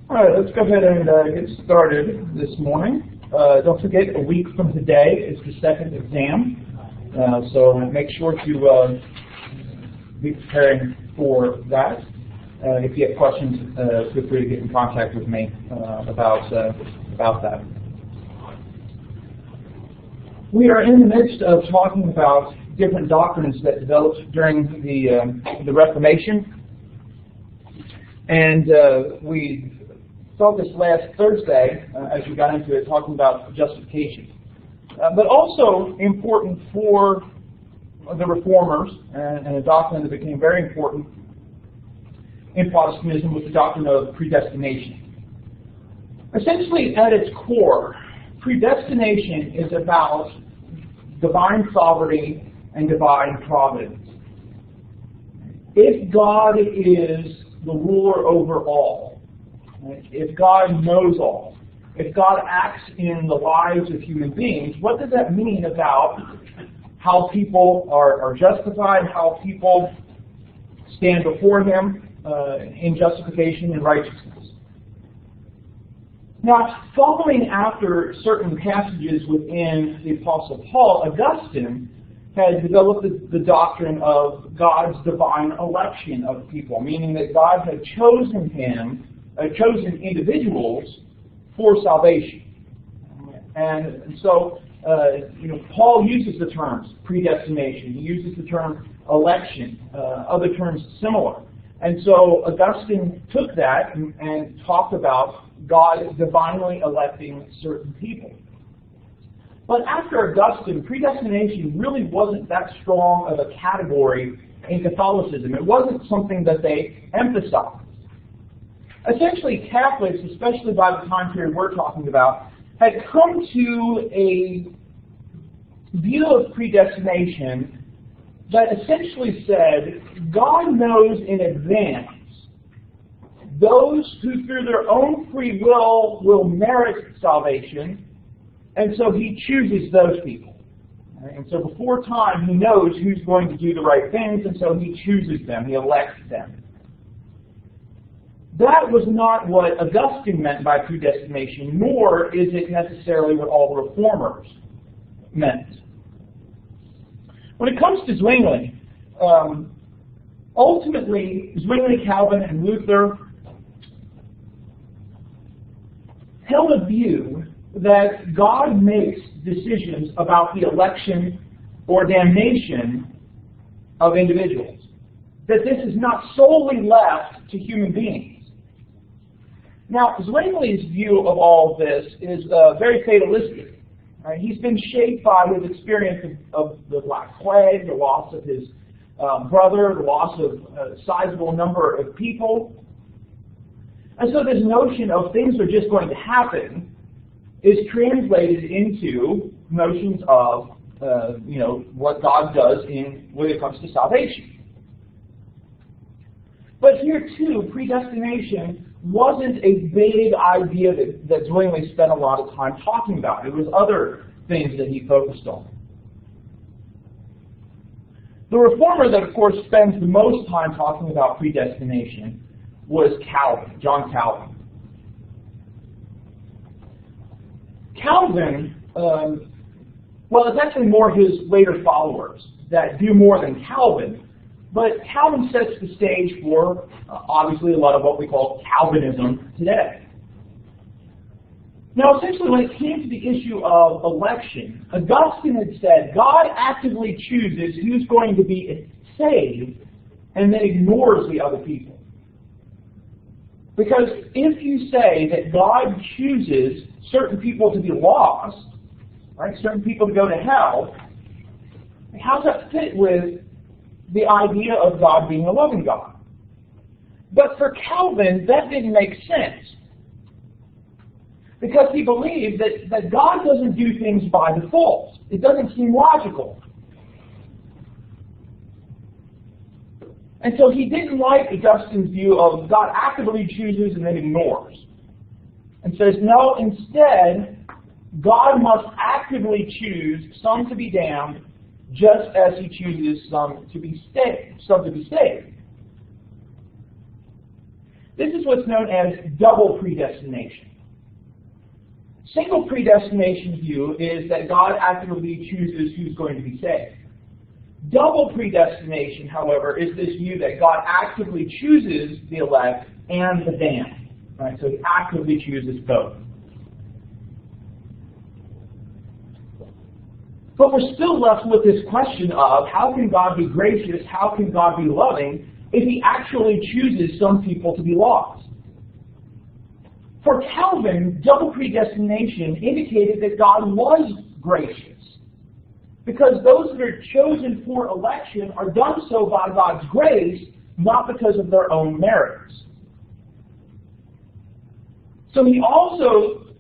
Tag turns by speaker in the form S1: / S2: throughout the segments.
S1: All right, let's go ahead and get started this morning. Don't forget, a week from today is the second exam, so make sure to be preparing for that. If you have questions, feel free to get in contact with me about that. We are in the midst of talking about different doctrines that developed during the Reformation, and we focused last Thursday, as we got into it, talking about justification. But also important for the Reformers, and a doctrine that became very important in Protestantism, was the doctrine of predestination. Essentially, at its core, predestination is about divine sovereignty and divine providence. If God is the ruler over all, if God knows all, if God acts in the lives of human beings, what does that mean about how people are justified, how people stand before Him in justification and righteousness? Now, following after certain passages within the Apostle Paul, Augustine had developed the doctrine of God's divine election of people, meaning that God had chosen individuals for salvation. And so, Paul uses the terms predestination. He uses the term election, other terms similar. And so Augustine took that and talked about God divinely electing certain people. But after Augustine, predestination really wasn't that strong of a category in Catholicism. It wasn't something that they emphasized. Essentially, Catholics, especially by the time period we're talking about, had come to a view of predestination that essentially said God knows in advance those who through their own free will merit salvation, and so He chooses those people. And so before time, He knows who's going to do the right things, and so He chooses them, He elects them. That was not what Augustine meant by predestination, nor is it necessarily what all the Reformers meant. When it comes to Zwingli, ultimately Zwingli, Calvin, and Luther held a view that God makes decisions about the election or damnation of individuals, that this is not solely left to human beings. Now, Zwingli's view of all of this is very fatalistic. He's been shaped by his experience of the Black Plague, the loss of his brother, the loss of a sizable number of people. And so this notion of things are just going to happen is translated into notions of what God does when it comes to salvation. But here too, predestination wasn't a big idea that Zwingli spent a lot of time talking about. It was other things that he focused on. The Reformer that, of course, spends the most time talking about predestination was Calvin, John Calvin. Calvin, it's actually more his later followers that do more than Calvin. But Calvin sets the stage for, obviously, a lot of what we call Calvinism today. Now, essentially, when it came to the issue of election, Augustine had said God actively chooses who's going to be saved and then ignores the other people. Because if you say that God chooses certain people to be lost, right, certain people to go to hell, how does that fit with the idea of God being a loving God? But for Calvin, that didn't make sense. Because he believed that God doesn't do things by default. It doesn't seem logical. And so he didn't like Augustine's view of God actively chooses and then ignores. And says, no, instead, God must actively choose some to be damned just as He chooses some to be saved. This is what's known as double predestination. Single predestination view is that God actively chooses who's going to be saved. Double predestination, however, is this view that God actively chooses the elect and the damned. Right? So he actively chooses both. But we're still left with this question of how can God be gracious, how can God be loving, if he actually chooses some people to be lost? For Calvin, double predestination indicated that God was gracious, because those that are chosen for election are done so by God's grace, not because of their own merits. So he also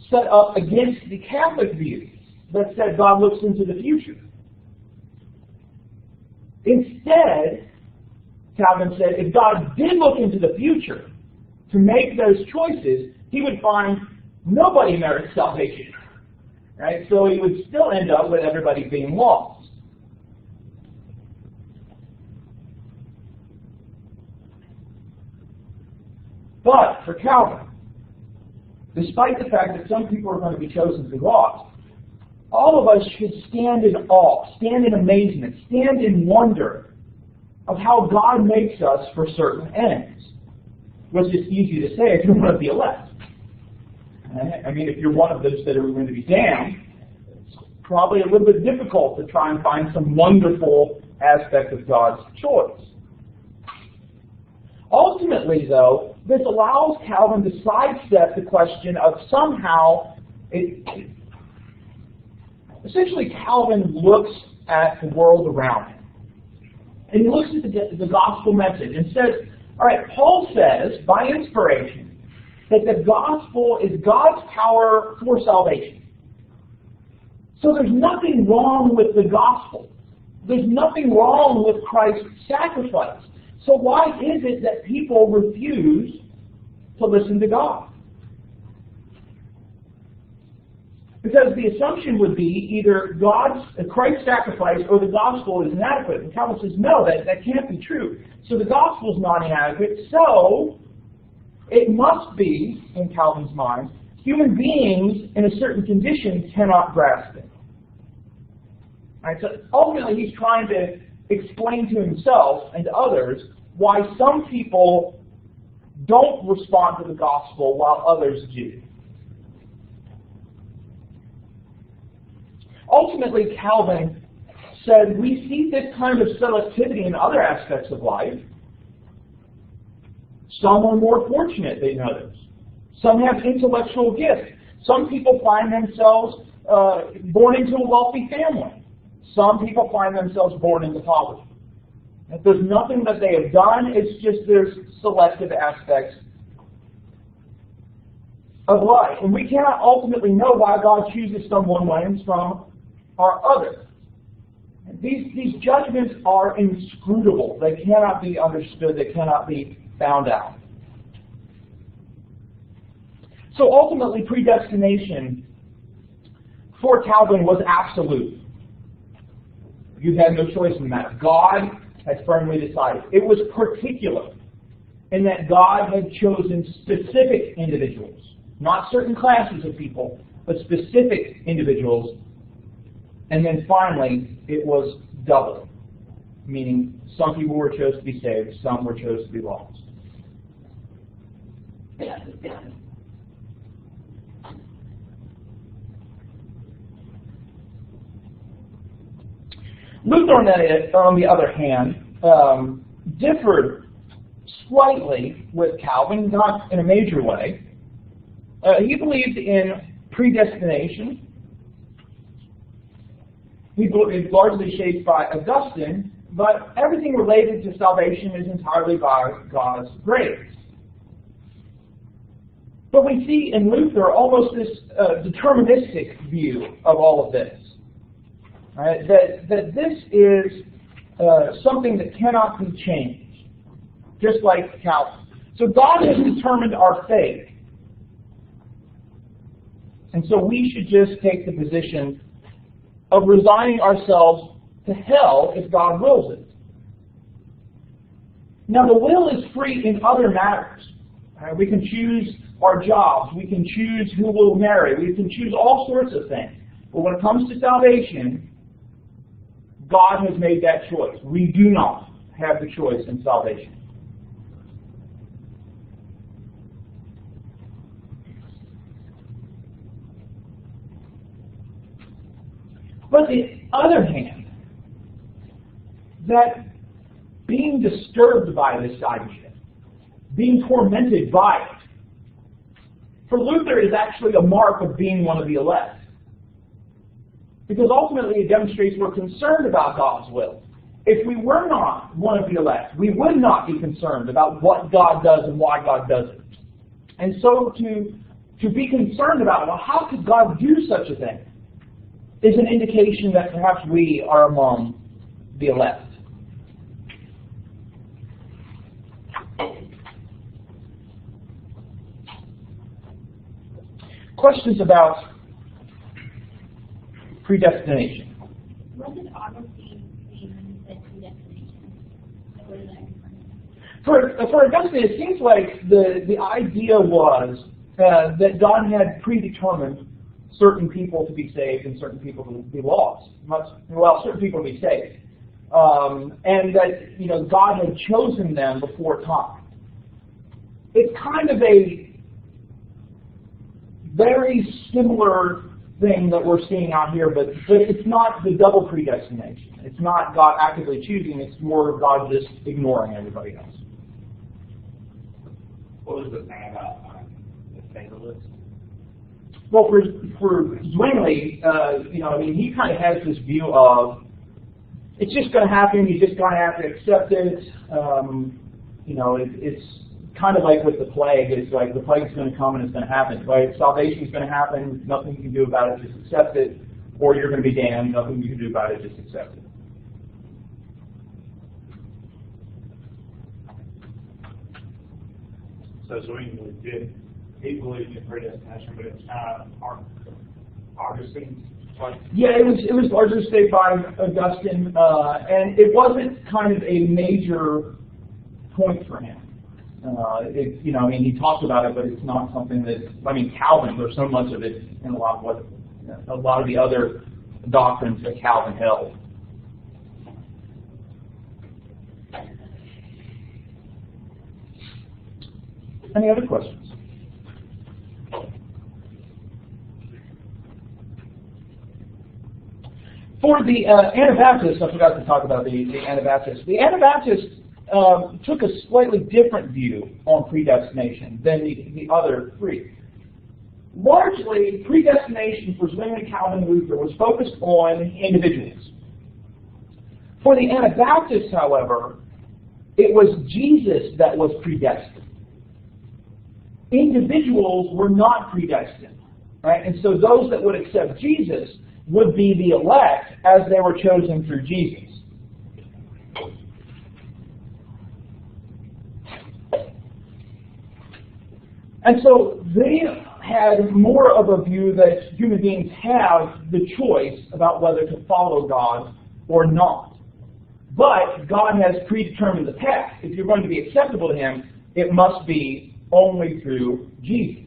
S1: set up against the Catholic view that said God looks into the future. Instead, Calvin said, if God did look into the future to make those choices, he would find nobody merits salvation. Right? So he would still end up with everybody being lost. But for Calvin, despite the fact that some people are going to be chosen to be lost, all of us should stand in awe, stand in amazement, stand in wonder of how God makes us for certain ends. Which is easy to say if you're one of the elect. I mean, if you're one of those that are going to be damned, it's probably a little bit difficult to try and find some wonderful aspect of God's choice. Ultimately, though, this allows Calvin to sidestep the question of somehow, essentially Calvin looks at the world around him. And he looks at the gospel message and says, all right, Paul says, by inspiration, that the gospel is God's power for salvation. So there's nothing wrong with the gospel. There's nothing wrong with Christ's sacrifice. So why is it that people refuse to listen to God? Because the assumption would be either Christ's sacrifice or the gospel is inadequate. And Calvin says, no, that can't be true. So the gospel is not inadequate, so it must be, in Calvin's mind, human beings in a certain condition cannot grasp it. Right, so ultimately he's trying to explain to himself and to others why some people don't respond to the gospel while others do. Ultimately, Calvin said we see this kind of selectivity in other aspects of life. Some are more fortunate than others. Some have intellectual gifts. Some people find themselves born into a wealthy family. Some people find themselves born into poverty. If there's nothing that they have done, it's just there's selective aspects of life. And we cannot ultimately know why God chooses some one way and some are other. These judgments are inscrutable. They cannot be understood. They cannot be found out. So ultimately, predestination for Calvin was absolute. You had no choice in the matter. God had firmly decided. It was particular in that God had chosen specific individuals, not certain classes of people, but specific individuals. And then finally, it was double, meaning some people were chosen to be saved, some were chosen to be lost. Luther, on the other hand, differed slightly with Calvin, not in a major way. He believed in predestination. He is largely shaped by Augustine, but everything related to salvation is entirely by God's grace. But we see in Luther almost this deterministic view of all of this. Right? That this is something that cannot be changed, just like Calvin. So God has determined our fate. And so we should just take the position of resigning ourselves to hell if God wills it. Now, the will is free in other matters. We can choose our jobs. We can choose who we'll marry. We can choose all sorts of things. But when it comes to salvation, God has made that choice. We do not have the choice in salvation. But on the other hand, that being disturbed by this idea, being tormented by it, for Luther is actually a mark of being one of the elect. Because ultimately it demonstrates we're concerned about God's will. If we were not one of the elect, we would not be concerned about what God does and why God does it. And so to be concerned about, well, how could God do such a thing, is an indication that perhaps we are among the elect. Questions about predestination?
S2: What did Augustine mean when he said predestination? What does that mean?
S1: For Augustine, it seems like the idea was that God had predetermined certain people to be saved and certain people to be lost. Well, certain people to be saved. And that, God had chosen them before time. It's kind of a very similar thing that we're seeing out here, but it's not the double predestination. It's not God actively choosing, it's more God just ignoring everybody else.
S3: What was the thing about the fatalist?
S1: Well, for Zwingli, he kind of has this view of it's just going to happen. You just going to have to accept it. It's kind of like with the plague. It's like the plague is going to come and it's going to happen. Right? Salvation is going to happen. Nothing you can do about it. Just accept it, or you're going to be damned. Nothing you can do about it. Just accept it.
S3: So Zwingli did. He believed in predestination, but it's kind of Augustine's.
S1: Yeah, it was largely stated by Augustine, and it wasn't kind of a major point for him. He talked about it, but it's not something that. Calvin. There's so much of it in a lot of the other doctrines that Calvin held. Any other questions? For the Anabaptists, I forgot to talk about the Anabaptists. The Anabaptists took a slightly different view on predestination than the other three. Largely, predestination for Zwingli, Calvin, and Luther was focused on individuals. For the Anabaptists, however, it was Jesus that was predestined. Individuals were not predestined, right? And so those that would accept Jesus would be the elect as they were chosen through Jesus. And so they had more of a view that human beings have the choice about whether to follow God or not. But God has predetermined the path. If you're going to be acceptable to Him, it must be only through Jesus.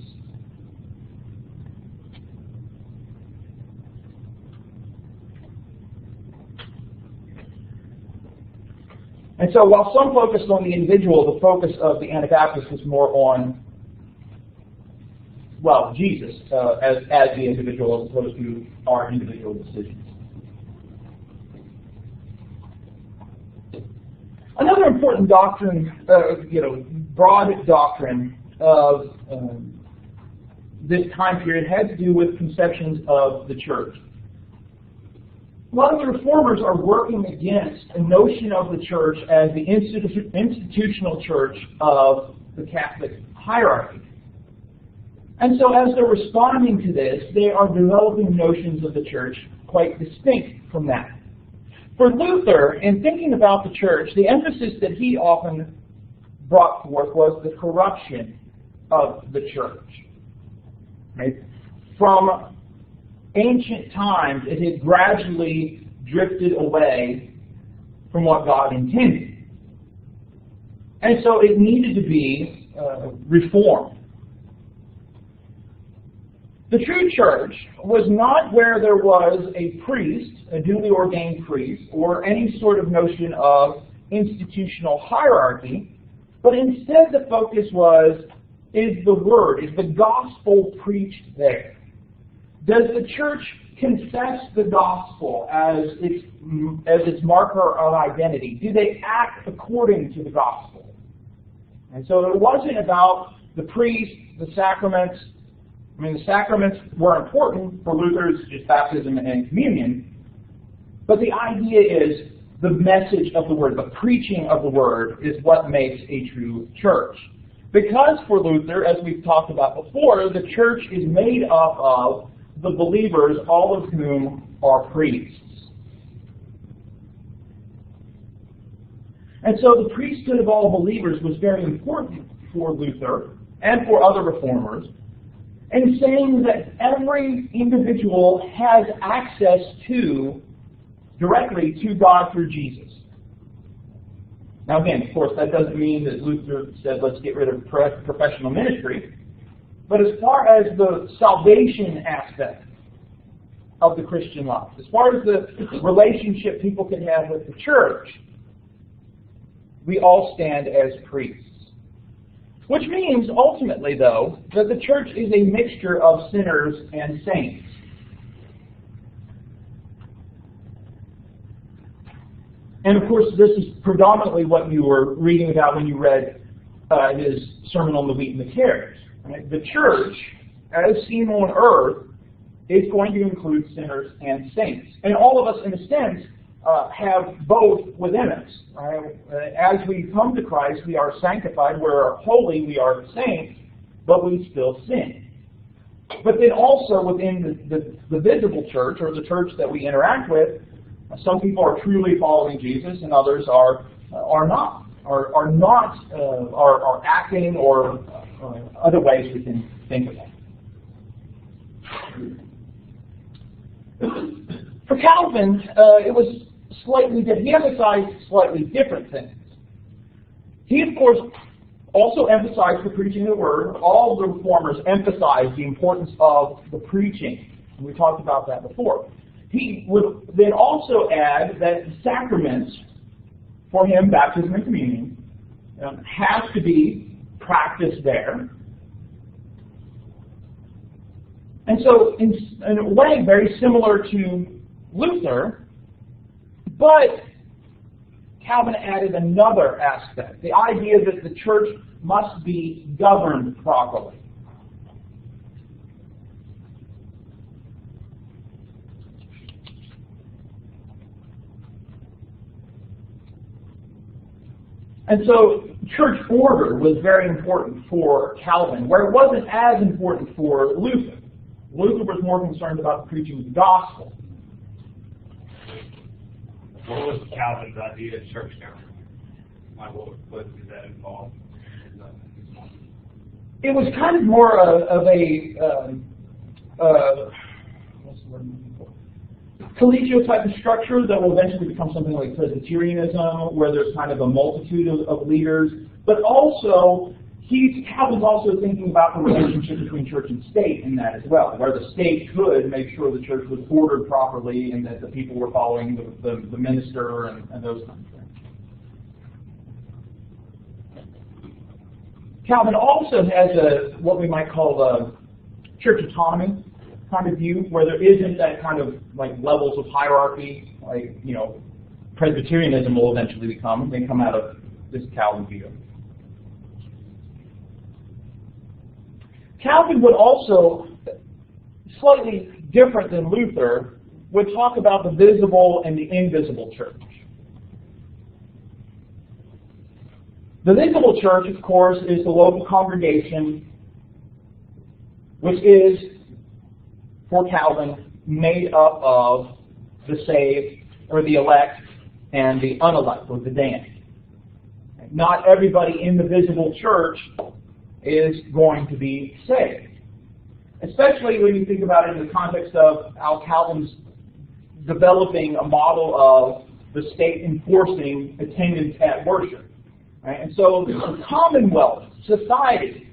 S1: And so while some focused on the individual, the focus of the Anabaptists was more on, Jesus as the individual as opposed to our individual decisions. Another important doctrine, broad doctrine of this time period had to do with conceptions of the church. A lot of the reformers are working against a notion of the church as the institutional church of the Catholic hierarchy. And so as they're responding to this, they are developing notions of the church quite distinct from that. For Luther, in thinking about the church, the emphasis that he often brought forth was the corruption of the church. Right? From ancient times, it had gradually drifted away from what God intended. And so it needed to be reformed. The true church was not where there was a priest, a duly ordained priest, or any sort of notion of institutional hierarchy, but instead the focus was, is the Word, is the gospel preached there? Does the church confess the gospel as its marker of identity? Do they act according to the gospel? And so it wasn't about the priest, the sacraments. I mean, the sacraments were important for Luther's just baptism and communion, but the idea is the message of the Word, the preaching of the Word is what makes a true church. Because for Luther, as we've talked about before, the church is made up of the believers, all of whom are priests. And so the priesthood of all believers was very important for Luther and for other reformers, in saying that every individual has access directly to God through Jesus. Now again, of course, that doesn't mean that Luther said, let's get rid of professional ministry. But as far as the salvation aspect of the Christian life, as far as the relationship people can have with the church, we all stand as priests. Which means, ultimately, though, that the church is a mixture of sinners and saints. And of course, this is predominantly what you were reading about when you read his sermon on the wheat and the tares. Right? The church, as seen on earth, is going to include sinners and saints. And all of us, in a sense, have both within us. Right? As we come to Christ, we are sanctified, we're holy, we are saints, but we still sin. But then also within the visible church, or the church that we interact with, some people are truly following Jesus, and others are not, are acting, or other ways we can think of it. For Calvin, it was slightly different. He emphasized slightly different things. He, of course, also emphasized the preaching of the Word. All the reformers emphasized the importance of the preaching. And we talked about that before. He would then also add that the sacraments, for him, baptism and communion, have to be practiced there. And so, in a way, very similar to Luther, but Calvin added another aspect, the idea that the church must be governed properly. And so church order was very important for Calvin, where it wasn't as important for Luther. Luther was more concerned about the preaching of the gospel.
S3: What was Calvin's idea of church government? What did that involve?
S1: It was kind of more of a what's the word I'm looking for? Collegial type of structure that will eventually become something like Presbyterianism, where there's kind of a multitude of leaders. But also, Calvin's also thinking about the relationship between church and state in that as well, where the state could make sure the church was ordered properly and that the people were following the minister and those kinds of things. Calvin also has what we might call a church autonomy kind of view, where there isn't that kind of like levels of hierarchy, like, you know, Presbyterianism will eventually become. They come out of this Calvin view. Calvin would also, slightly different than Luther, would talk about the visible and the invisible church. The visible church, of course, is the local congregation, which is, for Calvin, made up of the saved, or the elect, and the unelect, or the damned. Not everybody in the visible church is going to be saved. Especially when you think about it in the context of how Calvin's developing a model of the state enforcing attendance at worship. Right? And so the commonwealth, society,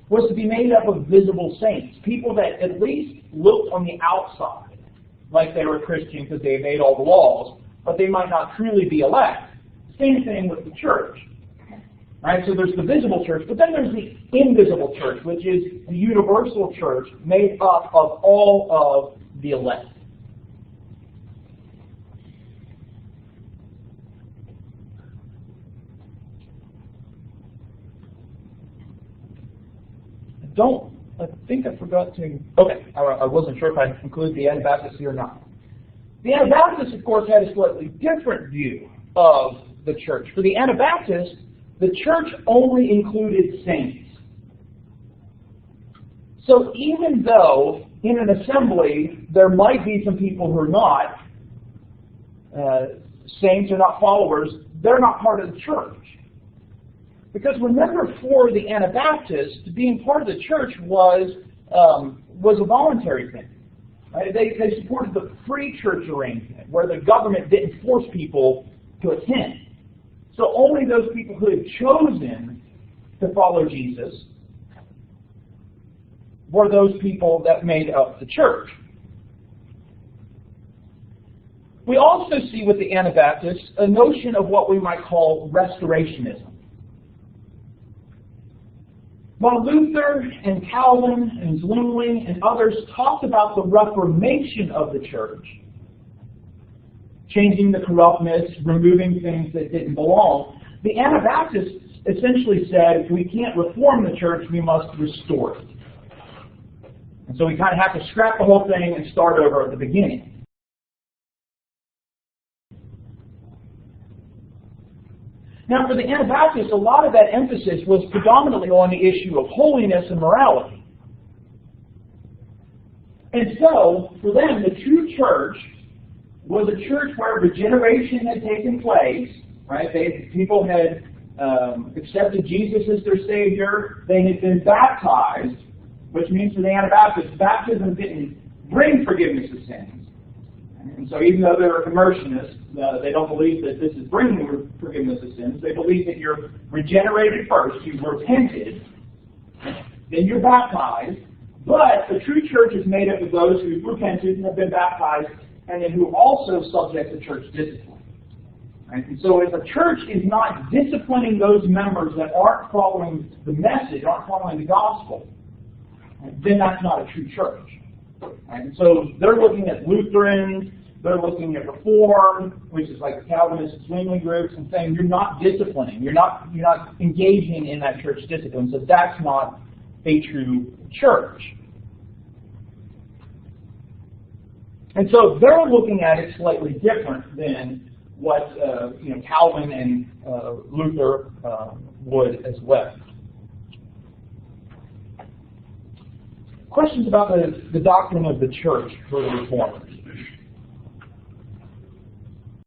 S1: was to be made up of visible saints, people that at least looked on the outside like they were Christian because they obeyed all the laws, but they might not truly be elect. Same thing with the church. Right? So there's the visible church, but then there's the invisible church, which is the universal church made up of all of the elect. I think I forgot to, okay, I wasn't sure if I included the Anabaptists here or not. The Anabaptists, of course, had a slightly different view of the church. For the Anabaptists, the church only included saints. So even though in an assembly there might be some people who are not saints or not followers, they're not part of the church. Because remember, for the Anabaptists, being part of the church was a voluntary thing. Right? They supported the free church arrangement, where the government didn't force people to attend. So only those people who had chosen to follow Jesus were those people that made up the church. We also see with the Anabaptists a notion of what we might call restorationism. While Luther and Calvin and Zwingli and others talked about the Reformation of the church, changing the corruptness, removing things that didn't belong, the Anabaptists essentially said, if we can't reform the church, we must restore it. And so we kind of have to scrap the whole thing and start over at the beginning. Now, for the Anabaptists, a lot of that emphasis was predominantly on the issue of holiness and morality. And so, for them, the true church was a church where regeneration had taken place. Right? People had accepted Jesus as their Savior. They had been baptized, which means for the Anabaptists, baptism didn't bring forgiveness of sins. And so even though they're immersionists, they don't believe that this is bringing forgiveness of sins. They believe that you're regenerated first, you've repented, then you're baptized. But the true church is made up of those who've repented and have been baptized, and then who are also subject to church discipline. Right? And so if a church is not disciplining those members that aren't following the message, aren't following the gospel, then that's not a true church. Right? And so they're looking at Lutherans, they're looking at Reform, which is like the Calvinist and Zwingli groups, and saying you're not disciplining, you're not engaging in that church discipline, so that's not a true church. And so they're looking at it slightly different than what Calvin and Luther would as well. Questions about the doctrine of the church for the Reformers?